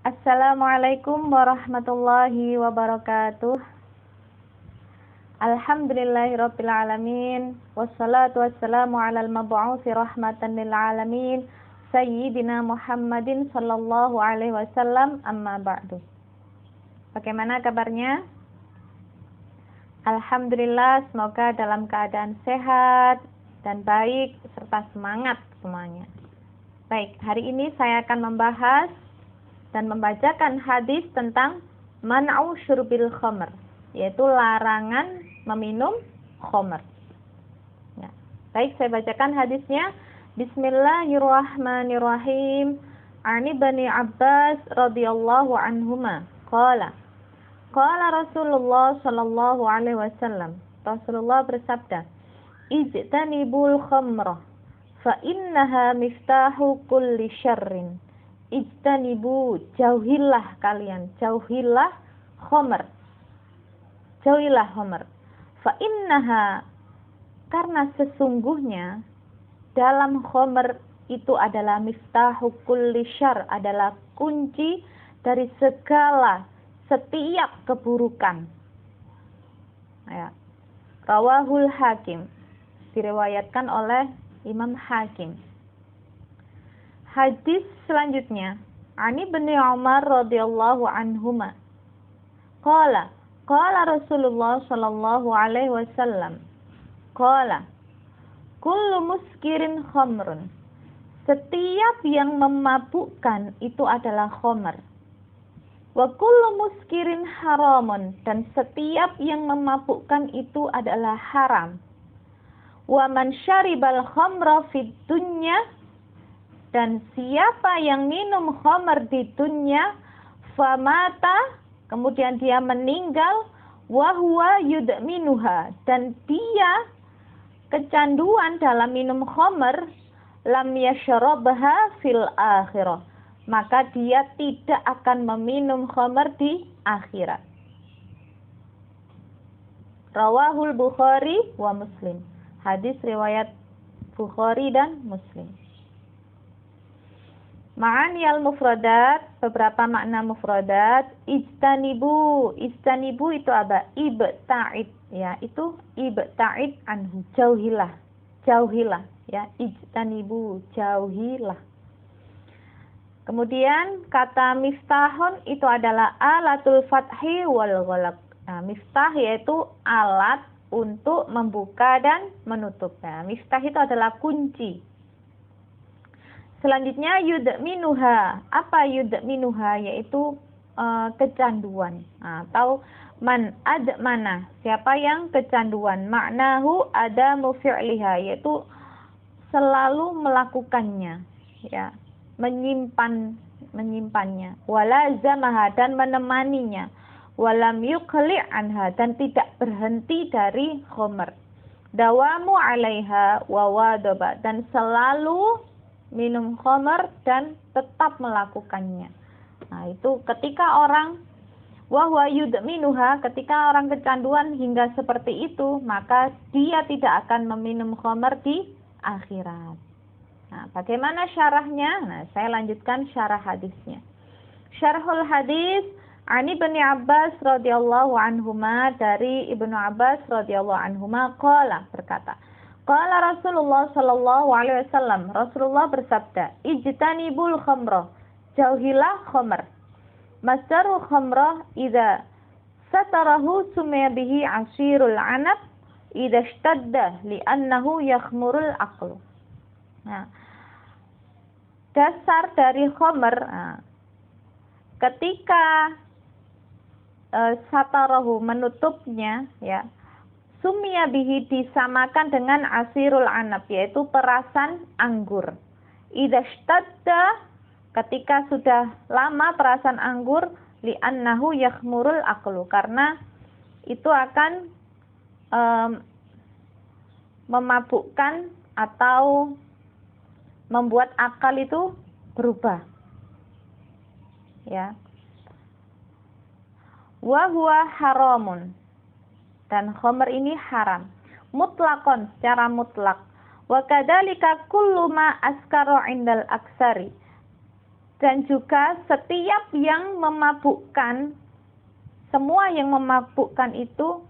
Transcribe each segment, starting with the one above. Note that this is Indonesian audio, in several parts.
Assalamualaikum warahmatullahi wabarakatuh. Alhamdulillahirabbil alamin wassalatu wassalamu alal mab'utsi rahmatan lil alamin sayyidina Muhammadin sallallahu alaihi wasallam, amma ba'du. Bagaimana kabarnya? Alhamdulillah, semoga dalam keadaan sehat dan baik serta semangat semuanya. Baik, hari ini saya akan membahas dan membacakan hadis tentang man'u syurbil khamr, yaitu larangan meminum khamr. Ya. Baik, saya bacakan hadisnya. Bismillahirrahmanirrahim. Ani Bani Abbas radhiyallahu anhuma qala Rasulullah sallallahu alaihi wasallam. Rasulullah bersabda, "Ijtanibul khamra fa innaha miftahu kulli syarrin." Ijtanibu, jauhilah kalian, jauhilah khamr. Jauhilah khamr. Fa innaha, karena sesungguhnya dalam khamr itu adalah miftahu kulli syarr, adalah kunci dari segala setiap keburukan. Ya. Rawahul Hakim, diriwayatkan oleh Imam Hakim. Hadis selanjutnya, Ani bin Umar radhiyallahu anhuma qala Rasulullah sallallahu alaihi wasallam qala kullu muskirin khamrun, setiap yang memabukkan itu adalah khamr. Wa kullu muskirin haramun, dan setiap yang memabukkan itu adalah haram. Wa man syaribal khamra fid dunya, dan siapa yang minum khamr di dunya, famata, kemudian dia meninggal, wahwa yudminuha, dan dia kecanduan dalam minum khamr, lam yashrabha fil akhirah, maka dia tidak akan meminum khamr di akhirat. Rawahul Bukhari wa Muslim. Hadis riwayat Bukhari dan Muslim. Ma'ani al-mufradat, beberapa makna mufradat. Ijtanibu, ijtanibu itu apa? Ibta'id, ya, itu ibta'id anhu, jauhilah, jauhilah, ya, ijtanibu, jauhilah. Kemudian kata miftahun itu adalah alatul fathi wal ghalaq. Nah, miftah yaitu alat untuk membuka dan menutup. Nah, miftah itu adalah kunci. Selanjutnya yudminuha. Apa yudminuha? Yaitu kecanduan, atau man admana, siapa yang kecanduan. Maknahu adamu fi'liha, yaitu selalu melakukannya, ya, menyimpannya. Walazamaha, dan menemaninya. Walam yuqli anha, dan tidak berhenti dari khamr. Dawamu alaiha wa wadaba, dan selalu minum khamr dan tetap melakukannya. Nah, itu ketika orang wahwa yudminuha, ketika orang kecanduan hingga seperti itu, maka dia tidak akan meminum khamr di akhirat. Nah, bagaimana syarahnya? Nah, saya lanjutkan syarah hadisnya. Syarhul hadis, Ani bin Abbas radhiyallahu anhuma, dari Ibnu Abbas radhiyallahu anhuma qala, berkata, qala Rasulullah sallallahu alaihi wasallam, Rasulullah bersabda, ijtanibul khamra, jauhilah khamr. Masdaru khamra idza satarahu sumya bihi asirul anab idza ishtadda li'annahu yakhmurul aqlu. Nah, dasar dari khamr, ketika satarahu, menutupnya, ya, sumya bihi, disamakan dengan asirul anab, yaitu perasan anggur. Idza ishtadda, ketika sudah lama perasan anggur, li'annahu yakhmurul aqlu, karena itu akan memabukkan atau membuat akal itu berubah, ya. Wa huwa haramun, dan khamr ini haram, mutlakon, secara mutlak. Wa kadzalika kullu ma askara indal aksari, dan juga setiap yang memabukkan, semua yang memabukkan itu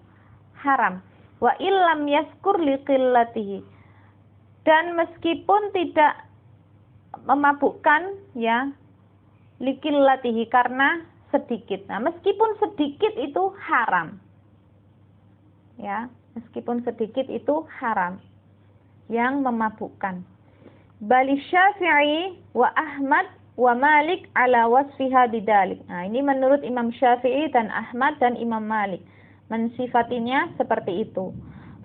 haram. Wa illam yaskur liqillatihi, dan meskipun tidak memabukkan ya liqillatihi karena sedikit. Nah, meskipun sedikit itu haram. Ya, meskipun sedikit itu haram yang memabukkan. Bali Syafi'i wa Ahmad wa Malik ala wasfiha bidalik. Nah, ini menurut Imam Syafi'i dan Ahmad dan Imam Malik. Mensifatinya seperti itu.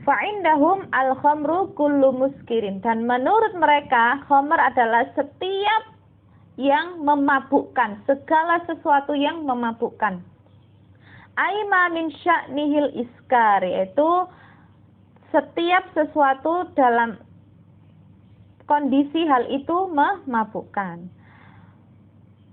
Fa'indahum al-khamru kullu muskirin. Dan menurut mereka, khamr adalah setiap yang memabukkan. Segala sesuatu yang memabukkan. Aima min sya'nihil iskar. Yaitu setiap sesuatu dalam kondisi hal itu memabukkan.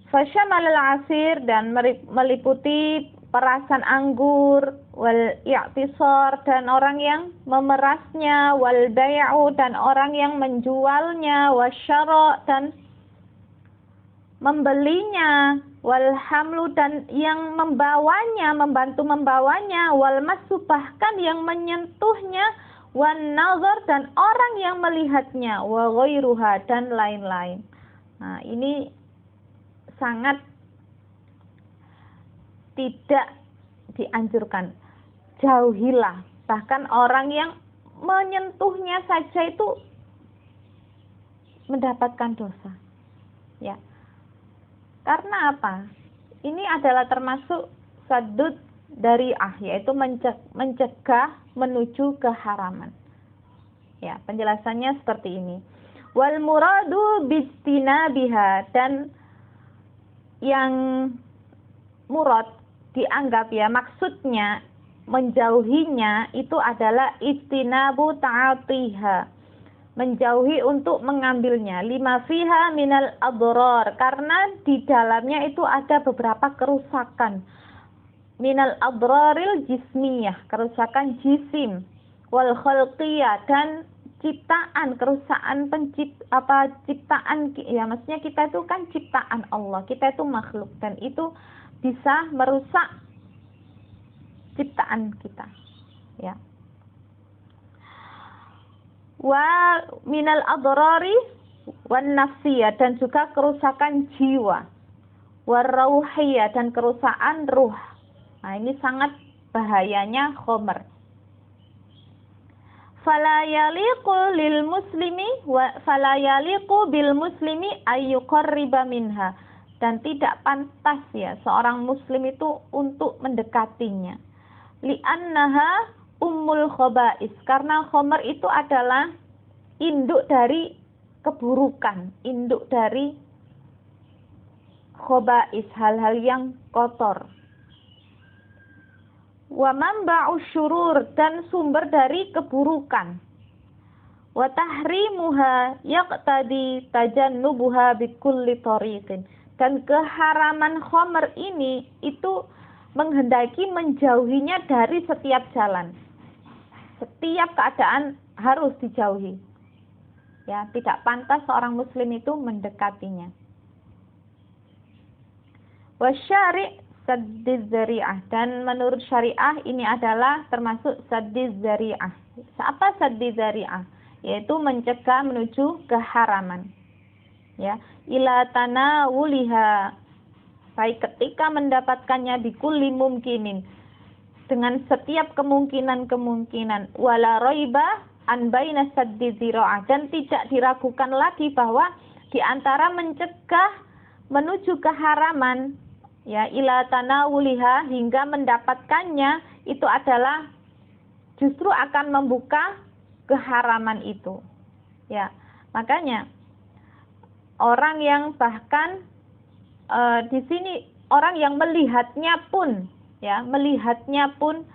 Fasyamal al-asir, dan meliputi perasan anggur, wal i'tisar, dan orang yang memerasnya, wal bai'u, dan orang yang menjualnya, wasyara, dan membelinya, wal hamlu, dan yang membawanya, membantu membawanya, wal masu, bahkan yang menyentuhnya, wan nazar, dan orang yang melihatnya, wa ghairuha, dan lain-lain. Nah, ini sangat tidak dianjurkan. Jauhilah. Bahkan orang yang menyentuhnya saja itu mendapatkan dosa. Ya. Karena apa? Ini adalah termasuk saddud dari'ah, yaitu mencegah menuju keharaman. Ya, penjelasannya seperti ini. Wal muradu bistinabiha, dan yang murad dianggap ya maksudnya menjauhinya itu adalah istinabu ta'atiha, menjauhi untuk mengambilnya, lima fiha minal adrar, karena di dalamnya itu ada beberapa kerusakan, minal adraril jismiyah, kerusakan jisim, wal khalqiyah, dan ciptaan, kerusakan ciptaan, ya maksudnya kita itu kan ciptaan Allah, kita itu makhluk, dan itu bisa merusak ciptaan kita, ya. Wa minal adrari wan nafsiyah, dan juga kerusakan jiwa, warauhiyah, dan kerusakan ruh. Nah, ini sangat bahayanya khamr. Fala yaliqu lil muslimi wa fala yaliqu bil muslimi ayyuqarriba minha, dan tidak pantas ya seorang muslim itu untuk mendekatinya. Li'annaha ummul khaba'is, karena khamr itu adalah induk dari keburukan, induk dari khaba'is, hal-hal yang kotor. Wa manba'u syurur, dan sumber dari keburukan. Wa tahrimuha yaqtadi tajannubuha bikulli tariqin, dan keharaman khamr ini itu menghendaki menjauhinya dari setiap jalan. Setiap keadaan harus dijauhi. Ya, tidak pantas seorang muslim itu mendekatinya. Wa syari' saddiz zari'ah, dan menurut syariah ini adalah termasuk saddiz zari'ah. Apa saddiz zari'ah? Yaitu mencegah menuju keharaman. Ya, ila tanawuliha, baik ketika mendapatkannya bikulli mumkinin, dengan setiap kemungkinan-kemungkinan, wala raiba an baina saddiz zari'ah, dan tidak diragukan lagi bahwa di antara mencegah menuju keharaman, ya, ila tanawuliha, hingga mendapatkannya, itu adalah justru akan membuka keharaman itu. Ya, makanya orang yang bahkan di sini orang yang melihatnya pun, ya, melihatnya pun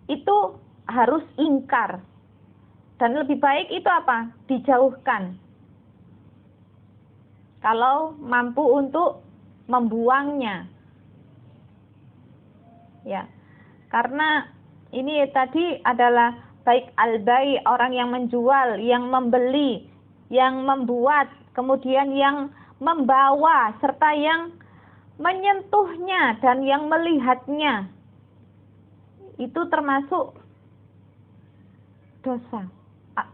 itu harus ingkar, dan lebih baik itu apa? Dijauhkan. Kalau mampu untuk membuangnya. Ya, karena ini tadi adalah baik al-bai, orang yang menjual, yang membeli, yang membuat, kemudian yang membawa serta yang menyentuhnya dan yang melihatnya itu termasuk dosa.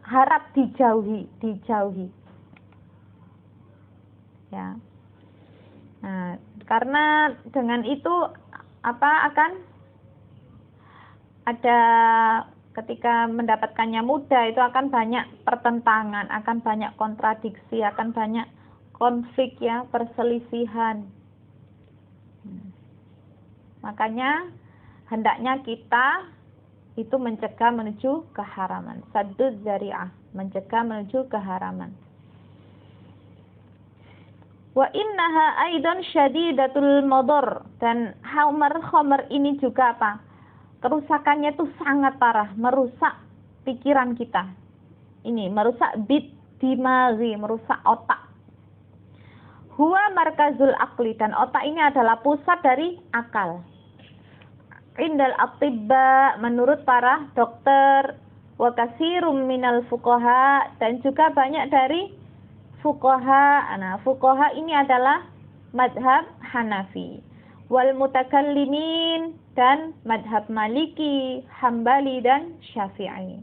Harap dijauhi. Ya. Nah, karena dengan itu akan ada ketika mendapatkannya mudah itu akan banyak pertentangan, akan banyak kontradiksi, akan banyak konflik ya, perselisihan. Makanya hendaknya kita itu mencegah menuju keharaman. Saddud dzari'ah, mencegah menuju keharaman. Wa innaha aidan syadidatul madar, dan khamr ini juga apa? Kerusakannya itu sangat parah, merusak pikiran kita. Ini merusak dimaghi, merusak otak. Huwa markazul aqli, dan otak ini adalah pusat dari akal. Indal atibba, menurut para dokter, wa katsirum minal fuqaha, dan juga banyak dari fuqaha. Nah, fuqaha ini adalah madhab Hanafi. Wal mutakallimin, dan madhab Maliki, Hambali, dan Syafi'i.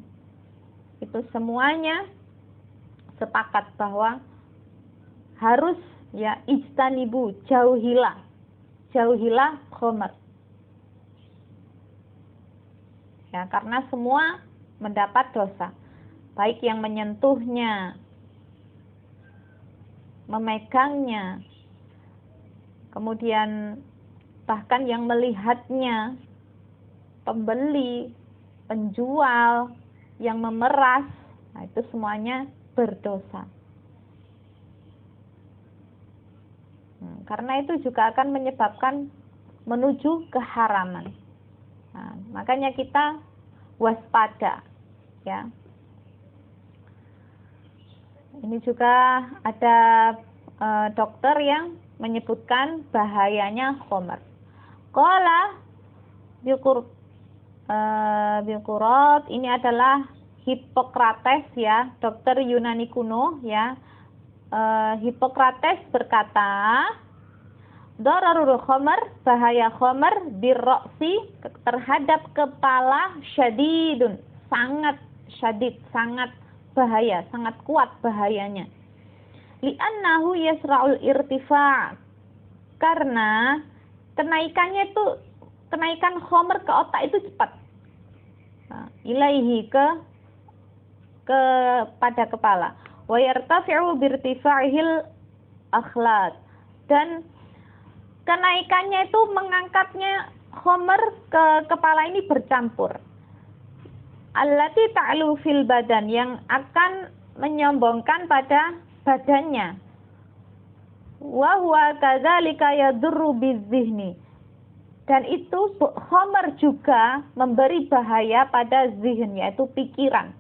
Itu semuanya sepakat bahwa harus ya ijtanibu, jauhilah khamr. Ya, karena semua mendapat dosa. Baik yang menyentuhnya, memegangnya, kemudian bahkan yang melihatnya, pembeli, penjual, yang memeras, nah itu semuanya berdosa. Karena itu juga akan menyebabkan menuju keharaman. Nah, makanya kita waspada, ya. Ini juga ada dokter yang menyebutkan bahayanya khamr. Qala Biqurat, ini adalah Hippokrates ya, dokter Yunani kuno ya. Hippokrates berkata, dararul khamr, bahaya khamr birroksi, terhadap kepala, syadidun, sangat syadid, sangat bahaya, sangat kuat bahayanya. Li'annahu yasra'ul irtifa', karena kenaikan khamr ke otak itu cepat. Nah, ilaihi pada kepala. Wa yartafi'u birtifa'ihil akhlaq, dan kenaikannya itu mengangkatnya khamr ke kepala ini bercampur. Allati ta'lu fil badan, yang akan menyombongkan pada badannya. Wa huwa kadzalika yadurru bizihni, dan itu khamr juga memberi bahaya pada zihin, yaitu pikiran.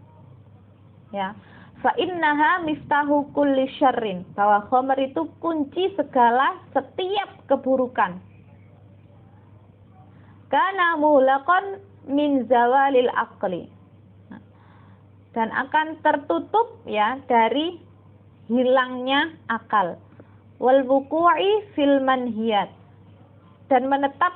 Ya. Fa innaha miftahu kulli syarrin, bahwa khamr itu kunci setiap keburukan. Kana mulaqan min zawalil aqli, dan akan tertutup ya dari hilangnya akal. Wal wuqu'i fil manhiyat, dan menetap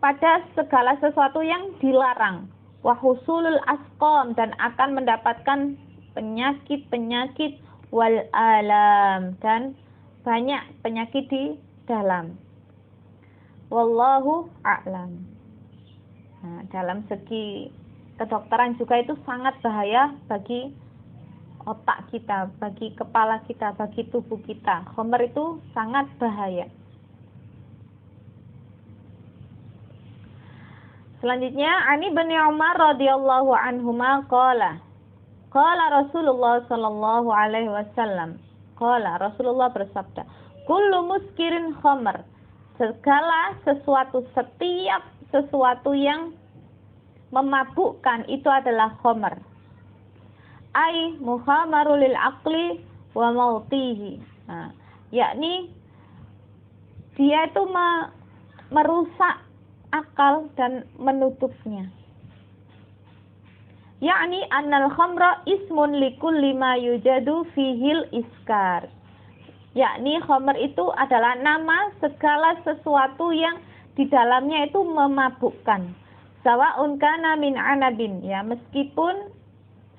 pada segala sesuatu yang dilarang. Wa husulul asqam, dan akan mendapatkan penyakit wal alam, dan banyak penyakit di dalam. Wallahu a'lam. Nah, dalam segi kedokteran juga itu sangat bahaya bagi otak kita, bagi kepala kita, bagi tubuh kita. Khamr itu sangat bahaya. Selanjutnya, Ani bin Umar radhiyallahu anhuma qala Rasulullah sallallahu alaihi wasallam. Qala, Rasulullah bersabda, kullu muskirin khamr, segala sesuatu, setiap sesuatu yang memabukkan itu adalah khamr. Ai muhamaru lil aqli wa mautihi. Nah, yakni dia itu merusak akal dan menutupnya. Yakni annal khamra ismun likulli ma yujadu fihil iskar. yakni khamr itu adalah nama segala sesuatu yang di dalamnya itu memabukkan. Sawa'un kana min anabin, ya, meskipun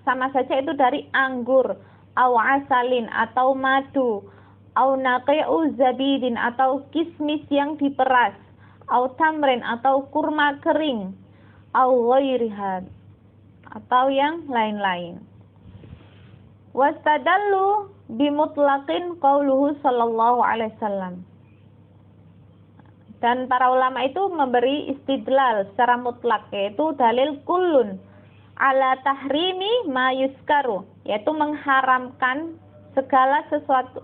sama saja itu dari anggur, au asalin atau madu, au naqi'u zabidin atau kismis yang diperas, au tamrin atau kurma kering, au ghairiha atau yang lain-lain. Wastadallu bimutlaqin qauluhu sallallahu alaihi wasallam. Dan para ulama itu memberi istidlal secara mutlak, yaitu dalil kullun ala tahrimi ma yuskaru, yaitu mengharamkan segala sesuatu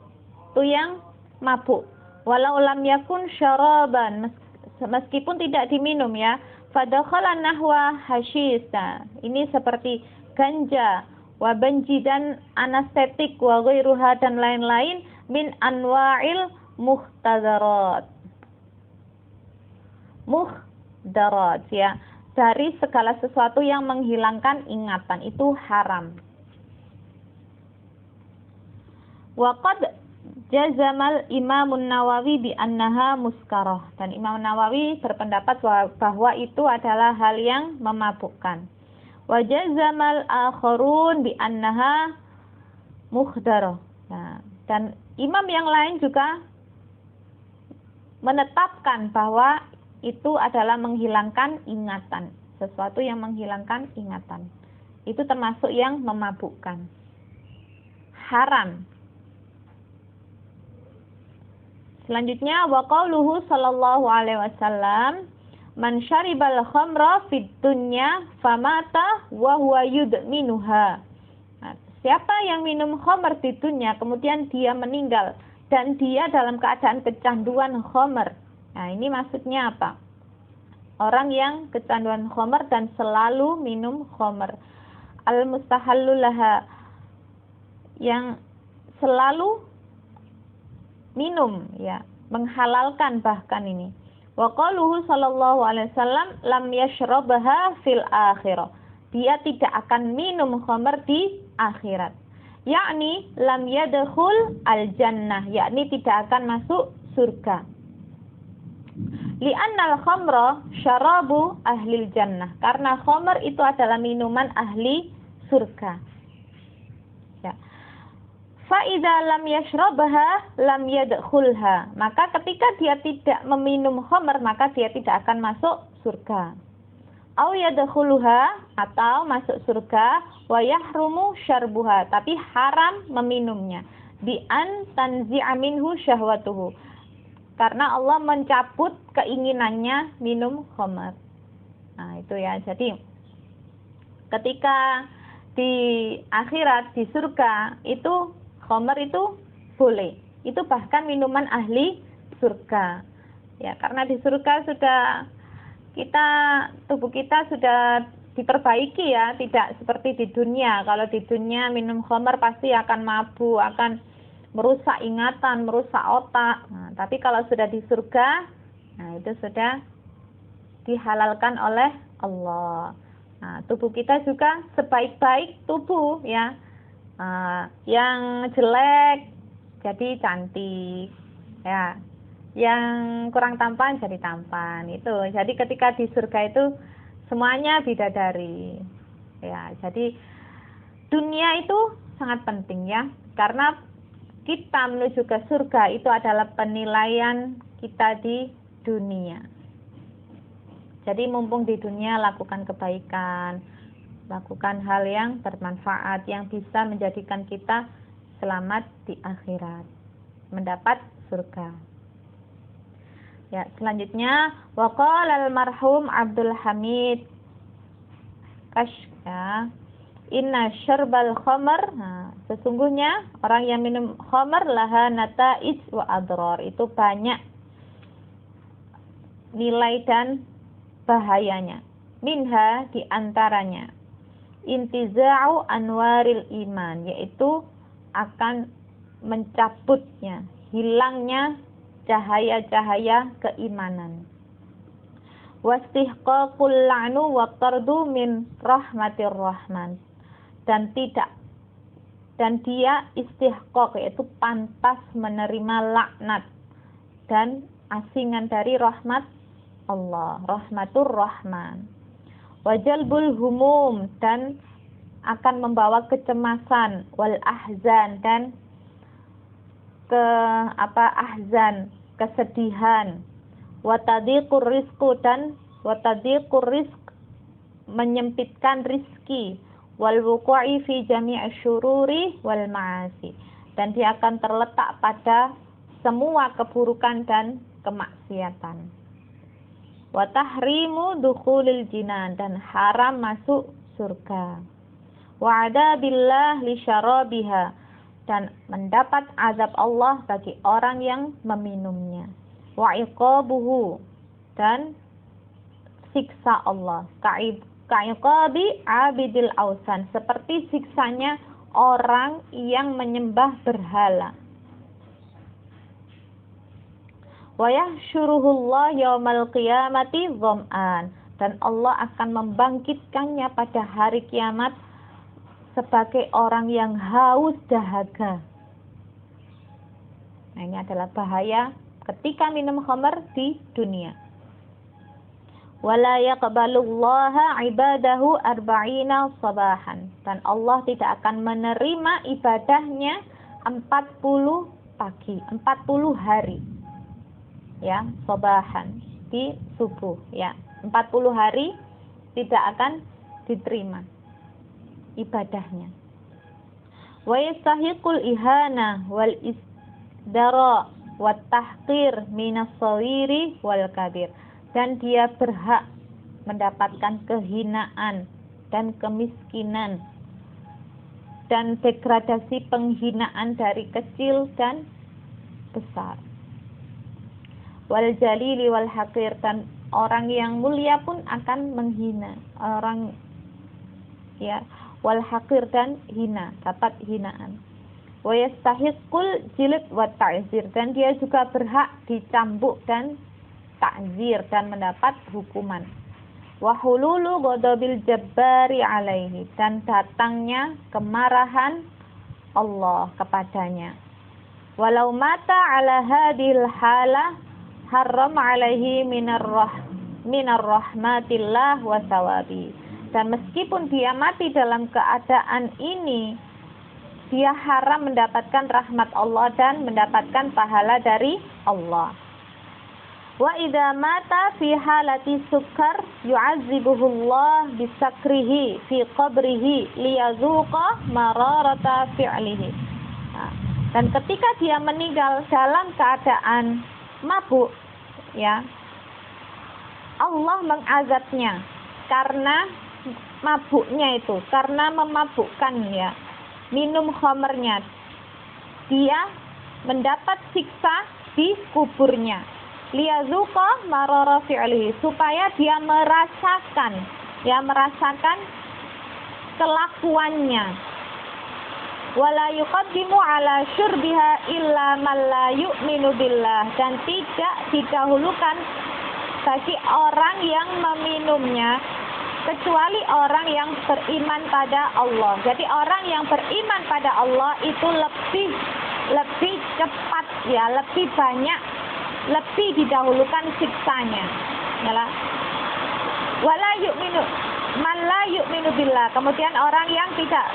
yang mabuk. Walau lam yakun syaraban, meskipun tidak diminum, ya. Fadakhala nahwa hasyisa, ini seperti ganja, wa banji dan anestetik, wa ghairuha dan lain-lain min anwa'il muhtadarat. Muhdarat, ya, dari segala sesuatu yang menghilangkan ingatan, itu haram. Waqad jazamal Imamun Nawawi bi annaha muskarah, dan Imam Nawawi berpendapat bahwa itu adalah hal yang memabukkan. Wa jazamal akharun bi annaha mukhdarah. Nah, dan imam yang lain juga menetapkan bahwa itu adalah menghilangkan ingatan, sesuatu yang menghilangkan ingatan. Itu termasuk yang memabukkan. Haram. Selanjutnya, wa qauluhu sallallahu alaihi wasallam, man syaribal khamra fid dunya famata wa huwa yudminuha. Nah, siapa yang minum khamr di dunia kemudian dia meninggal dan dia dalam keadaan kecanduan khamr. Nah, ini maksudnya apa? Orang yang kecanduan khamr dan selalu minum khamr. Al-mustahallulaha, yang selalu minum, ya, menghalalkan bahkan ini. Wa qaluhu sallallahu alaihi wasallam lam yashrabaha fil akhirah. Dia tidak akan minum khamr di akhirat. Yakni lam yadkhul al-jannah, yakni tidak akan masuk surga. Li'annal khamra syarabu ahlil jannah, karena khamr itu adalah minuman ahli surga. Ya. Fa idza lam yashrabaha lam yadkhulha, maka ketika dia tidak meminum khamr maka dia tidak akan masuk surga. Au yadkhuluha, atau masuk surga, wa yahrumu syarbuha, tapi haram meminumnya. Bi an tanzi'a minhu syahwatuhu, karena Allah mencabut keinginannya minum khamr. Nah, itu ya. Jadi ketika di akhirat, di surga, itu khamr itu boleh. Itu bahkan minuman ahli surga. Ya, karena di surga sudah tubuh kita sudah diperbaiki, ya, tidak seperti di dunia. Kalau di dunia minum khamr pasti akan mabuk, akan merusak ingatan, merusak otak. Nah, tapi kalau sudah di surga, nah itu sudah dihalalkan oleh Allah. Nah, tubuh kita juga sebaik-baik tubuh, ya. Yang jelek jadi cantik, ya. Yang kurang tampan jadi tampan, itu. Jadi ketika di surga itu semuanya bidadari, ya. Jadi dunia itu sangat penting, ya, karena kita menuju ke surga itu adalah penilaian kita di dunia. Jadi mumpung di dunia lakukan kebaikan, lakukan hal yang bermanfaat yang bisa menjadikan kita selamat di akhirat, mendapat surga. Ya, selanjutnya waqala al-marhum Abdul Hamid Kashka, inna syarbal khamr, nah, sesungguhnya orang yang minum khamr laha nata'ij wa adrar, itu banyak nilai dan bahayanya. Minha, diantaranya intiza'u anwaril iman, yaitu akan mencabutnya, hilangnya cahaya-cahaya keimanan. Wastihqaqul la'nu wa tardu min rahmatir rahman, dan tidak dan dia istihqaq, yaitu pantas menerima laknat dan asingan dari rahmat Allah, rahmatur rahman. Wajalbul humum, dan akan membawa kecemasan, wal ahzan, dan ahzan, kesedihan, watadiqur rizqu, dan watadiqur rizq, menyempitkan rizki, wal wuqu'i fi jami'i syururi wal ma'asi, dan dia akan terletak pada semua keburukan dan kemaksiatan. Wa tahrimu dukhulil jinan, dan haram masuk surga. Wa adabillah li syarabiha, dan mendapat azab Allah bagi orang yang meminumnya. Wa iqabuhu, dan siksa Allah. Ka'iqabi abidil ausan, seperti siksanya orang yang menyembah berhala. Wa yahsyuruhullah yaumal qiyamati dham'an, dan Allah akan membangkitkannya pada hari kiamat sebagai orang yang haus dahaga. Nah, ini adalah bahaya ketika minum khamr di dunia. Wala yaqbalullaha ibadahu arba'ina sabahan, dan Allah tidak akan menerima ibadahnya 40 pagi, 40 hari. Ya, sabahan, di subuh, ya. 40 hari tidak akan diterima ibadahnya. Wa yastahiqul ihana wal isdara wat tahqir minas sawiri wal kabir, dan dia berhak mendapatkan kehinaan dan kemiskinan dan degradasi penghinaan dari kecil dan besar. Wal jalili wal haqir, dan orang yang mulia pun akan menghina orang, ya, wal haqir, dan hina, dapat hinaan. Wa yastahiqul jilid wa ta'zir, dan dia juga berhak dicambuk dan ta'zir dan mendapat hukuman. Wa hululu ghadabil jabbari alaihi, dan datangnya kemarahan Allah kepadanya. Walau mata ala hadhil halah haram alaihi minar rahmatillah wa sawabi, dan meskipun dia mati dalam keadaan ini, dia haram mendapatkan rahmat Allah dan mendapatkan pahala dari Allah. Wa idza mata fi halati sukar yu'adzibuhullah bisakrihi fi qabrihi liyazuqa mararata fi'lihi. Nah, dan ketika dia meninggal dalam keadaan mabuk, ya, Allah mengazabnya karena mabuknya itu, karena memabukkan, ya, minum khamrnya. Dia mendapat siksa di kuburnya. Liyazuqa marara fi'lihi, supaya dia merasakan kelakuannya. Wala yuqaddimu ala syurbiha illa man la yu'minu billah, dan tidak didahulukan bagi orang yang meminumnya kecuali orang yang beriman pada Allah. Jadi orang yang beriman pada Allah itu lebih cepat, ya, lebih banyak, lebih didahulukan siksanya. Yalah. Wala yu'minu man la yu'minu billah, kemudian orang yang tidak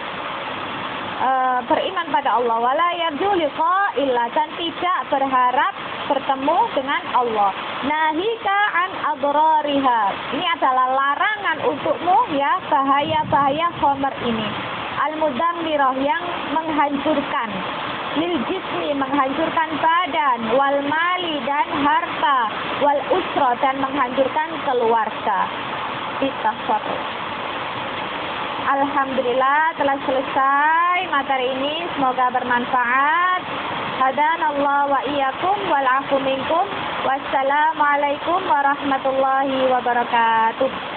beriman pada Allah, wala yarju liqa illa, dan tidak berharap bertemu dengan Allah. Nahika an adrariha, ini adalah larangan untukmu, ya, bahaya-bahaya khamr ini. Al-mudammirah, yang menghancurkan. Lil jismi, menghancurkan badan. Wal mali, dan harta. Wal usra, dan menghancurkan keluarga. Ditafsir. Alhamdulillah telah selesai materi ini, semoga bermanfaat. Hadanallahu wa iyyakum wal afu minkum. Wassalamualaikum warahmatullahi wabarakatuh.